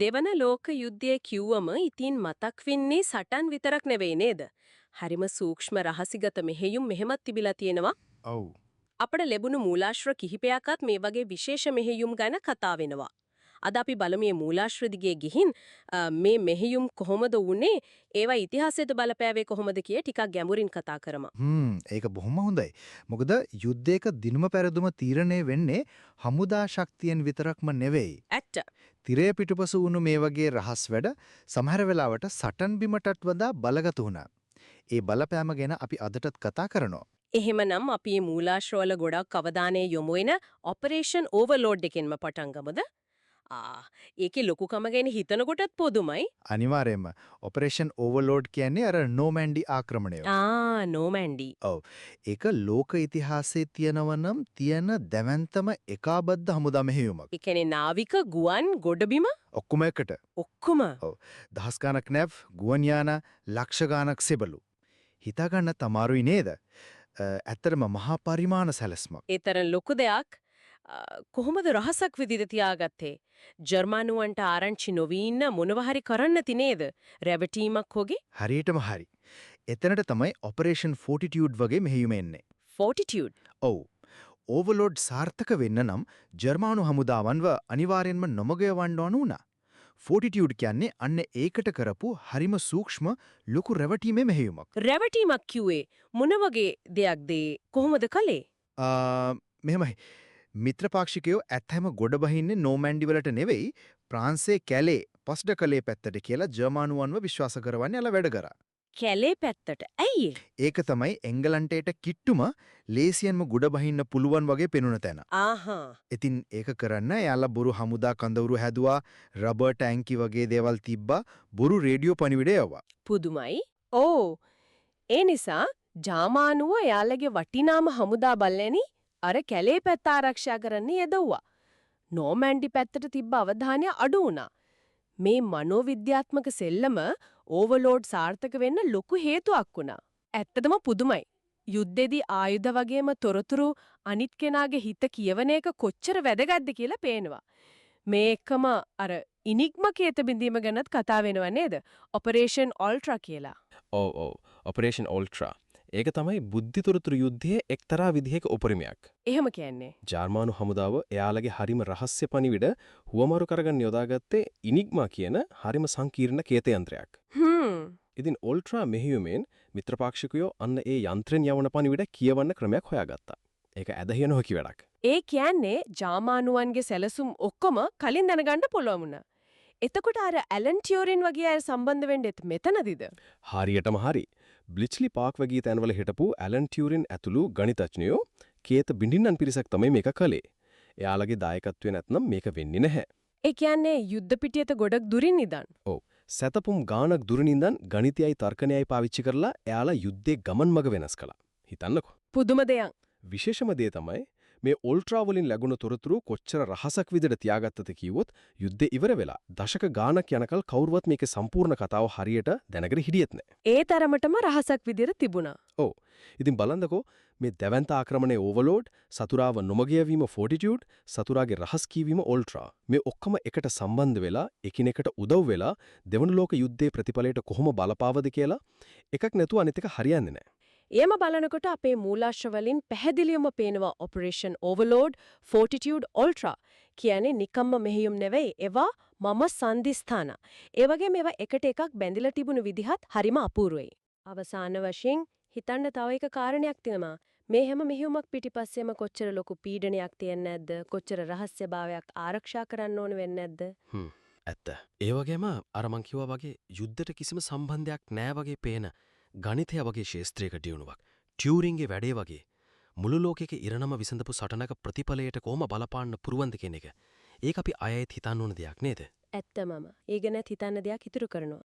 දෙවන ලෝක යුද්ධයේ කිව්වම ඉතින් මතක් වෙන්නේ සටන් විතරක් නෙවෙයි නේද? හරිම සූක්ෂම රහසිගත මෙහෙයුම් මෙහෙමත් තිබිලා තියෙනවා. ඔව්. අපිට ලැබුණු මූලාශ්‍ර කිහිපයක්වත් මේ වගේ විශේෂ මෙහෙයුම් ගැන කතා වෙනවා. අද අපි බලමු මූලාශ්‍ර දිගේ ගිහින් මේ මෙහෙයුම් කොහොමද වුනේ? ඒවා ඉතිහාසයට බලපෑවේ කොහොමද කිය ටිකක් ගැඹුරින් කතා කරමු. ඒක බොහොම හොඳයි. මොකද යුද්ධයක දිනුම පෙරදුම තීරණය වෙන්නේ හමුදා ශක්තියෙන් විතරක්ම නෙවෙයි. ඇත්ත. තිරය පිටුපස වුණු මේ වගේ රහස් වැඩ සමහර වෙලාවට සටන් බිමටත් වඩා බලගත වුණා. ඒ බලපෑම ගැන අපි අදටත් කතා කරනවා. එහෙමනම් අපි මේ මූලාශ්‍රවල ගොඩක් අවධානය යොමු වෙන ඔපරේෂන් ඕවර්ලෝඩ් එකෙන්ම පටන් ගමුද? ඒකේ ලොකුකම ගැන හිතනකොටත් පොදුමයි. අනිවාර්යයෙන්ම ඔපරේෂන් ඕවර්ලෝඩ් කියන්නේ අර නෝමැන්ඩි ආක්‍රමණය. නෝමැන්ඩි. ඔව්. ඒක ලෝක ඉතිහාසයේ තියෙනවනම් තියෙන දැවැන්තම එකාබද්ධ හමුදා මෙහෙයුමක්. ඒ කියන්නේ නාවික ගුවන් ගොඩබිම ඔක්කොම එකට. ඔක්කොම. ඔව්. දහස් ගණක් නැව් ගුවන් යාන ලක්ෂ ගණක් සෙබළු. හිතා ගන්න තමාරුයි නේද? ඇත්තටම මහා පරිමාණ සැලැස්මක්. ඒතරම් ලොකු දෙයක් කොහොමද රහසක් විදිහට තියාගත්තේ? ජර්මනුවන්ට ආරංචි නොවී ඉන්න මොනවා හරි කරන්න තිනේද? රැවටීමක් හොගේ? හරියටම හරි. එතනට තමයි ඔපරේෂන් ෆෝටිටියුඩ් වගේ මෙහෙයුම එන්නේ. ෆෝටිටියුඩ්. ඔව්. ඕවර්ලෝඩ් සාර්ථක වෙන්න නම් ජර්මanu හමුදාවන්ව අනිවාර්යෙන්ම නොමග යවන්න ඕන වුණා. ෆෝටිටියුඩ් කියන්නේ අන්න ඒකට කරපු හරිම සූක්ෂම ලොකු රැවටීමේ මෙහෙයුමක්. රැවටීමක් කිව්වේ මොන වගේ දෙයක්ද? කොහොමද කළේ? මෙහෙමයි. මිත්‍රපාක්ෂිකයෝ ඇත්තම ගොඩ බහින්නේ නෝමැන්ඩි වලට නෙවෙයි ප්‍රාන්සේ කැලේ පස්ඩකලේ පැත්තට කියලා ජර්මනුවන්ව විශ්වාස කරවන්නේ අල වැඩ කරා. කැලේ පැත්තට. ඇයි ඒක තමයි එංගලන්තයට කිට්ටුම ලේසියෙන්ම ගොඩ බහින්න පුළුවන් වගේ පෙනුන තැන. ඉතින් ඒක කරන්න එයාලා බොරු හමුදා කඳවුරු හැදුවා, රබර් ටැංකි වගේ දේවල් තිබ්බා, බොරු රේඩියෝ පණිවිඩය යවුවා. පුදුමයි. ඒ නිසා ජාමානුව එයාලගේ වටිනාම හමුදා බල්ලෙනි අර කැලේ පැත්ත ආරක්ෂා කරන්න යෙදුවා. නෝමැන්ඩි පැත්තට තිබ්බ අවධානය අඩු වුණා. මේ මනෝවිද්‍යාත්මක සෙල්ලම ඕවර්ලෝඩ් සාර්ථක වෙන්න ලොකු හේතුවක් වුණා. ඇත්තටම පුදුමයි. යුද්ධෙදී ආයුධ වගේම තොරතුරු අනිත් කෙනාගේ හිත කියවන එක කොච්චර වැදගත්ද කියලා පේනවා. මේකම අර ඉනිග්මා කේත බින්දීම ගැනත් කතා වෙනව නේද? ඔපරේෂන් ඔල්ට්‍රා කියලා. ඔව් ඔපරේෂන් ඔල්ට්‍රා. ඒක තමයි බුද්ධිතොරතුරු යුද්ධයේ එක්තරා විදිහක උපරිමයක්. එහෙම කියන්නේ ජර්මanu හමුදාව එයාලගේ හරිම රහස්‍ය පණිවිඩ හුවමාරු කරගන්න යොදාගත්තේ ඉනිග්මා කියන හරිම සංකීර්ණ කේත යන්ත්‍රයක්. ඉතින් ඔල්ට්‍රා මෙහෙයුමෙන් මිත්‍රපාක්ෂිකයෝ අන්න ඒ යන්ත්‍රෙන් යවන පණිවිඩ කියවන්න ක්‍රමයක් හොයාගත්තා. ඒක ඇදහිය නොහැකි වැඩක්. ඒ කියන්නේ ජාමානුවන්ගේ සැලසුම් ඔක්කොම කලින් දැනගන්න පුළුවන් වුණා. එතකොට අර ඇලන් ටියුරින් වගේ අය සම්බන්ධ වෙන්නෙත් මෙතනදිද? හරියටම හරි. බ්ලිච්ලි පාක් වගේ තැන්වල හිටපු ඇලන් ටියුරින් ඇතුළු ගණිතඥයෝ කේත බිඳින්නන් පිරිසක් තමයි මේක කළේ. එයාලගේ දායකත්වය නැත්නම් මේක වෙන්නේ නැහැ. ඒ කියන්නේ යුද්ධ පිටියට ගොඩක් දුරින් ඉඳන්. ඔව්. සතපුම් ගානක් දුරින් ඉඳන් ගණිතයයි තර්කණයයි පාවිච්චි කරලා එයාලා යුද්ධේ ගමන් මඟ වෙනස් කළා. හිතන්නකෝ. පුදුම දෙයක්. විශේෂම දේ තමයි මේ ඔල්ට්‍රා වලින් ලැබුණ තොරතුරු කොච්චර රහසක් විදිහට තියාගත්තද කිව්වොත් යුද්ධේ ඉවර වෙලා දශක ගාණක් යනකල් කවුරුවත් මේකේ සම්පූර්ණ කතාව හරියට දැනගෙන හිටියෙත් නැහැ. ඒ තරමටම රහසක් විදිහට තිබුණා. ඔව්. ඉතින් බලන්නකෝ මේ දැවැන්ත ආක්‍රමණයේ ඕවර්ලෝඩ්, සතුරාව නොමග යැවීම ෆෝටිටියුඩ්, සතුරාගේ රහස් කීවීම ඔල්ට්‍රා. මේ ඔක්කොම එකට සම්බන්ධ වෙලා එකිනෙකට උදව් වෙලා දෙවන ලෝක යුද්ධයේ ප්‍රතිඵලයට කොහොම බලපාවද කියලා එකක් නැතුව අනිත් එක හරියන්නේ නැහැ. එයම බලනකොට අපේ මූලාශ්‍ර වලින් පැහැදිලිවම පේනවා ඔපරේෂන් ඕවර්ලෝඩ්, ෆෝටිටියුඩ්, ඔල්ට්‍රා කියන්නේ නිකම්ම මෙහෙයුම් නෙවෙයි. ඒවා මම සන්දිස්ථාන. ඒ වගේ මේවා එකට එකක් බැඳිලා තිබුණු විදිහත් හරිම අපූර්වයි. අවසාන වශයෙන් හිතන්න තව එක කාරණයක් තියෙනවා. මේ හැම මෙහෙයුමක් පිටිපස්සෙම කොච්චර ලොකු පීඩනයක් තියෙන්නේ නැද්ද? කොච්චර රහස්‍යභාවයක් ආරක්ෂා කරන්න ඕන වෙන්නේ නැද්ද? ඇත්ත. ඒ වගේම අර මං කිව්වා වගේ යුද්ධයට කිසිම සම්බන්ධයක් නැහැ වගේ පේන ගණිතය වගේ ශාස්ත්‍රීය දියුණුවක් ටියුරින්ගේ වැඩේ වගේ මුළු ලෝකෙක ඉරණම විසඳපු සටනක ප්‍රතිඵලයට කොහොම බලපාන්න පුරුවන්ද කියන එක ඒක අපි අයත් හිතන්න ඕන දෙයක් නේද? ඇත්තමම. ඒ ගැන හිතන්න දෙයක් ඉතුරු කරනවා.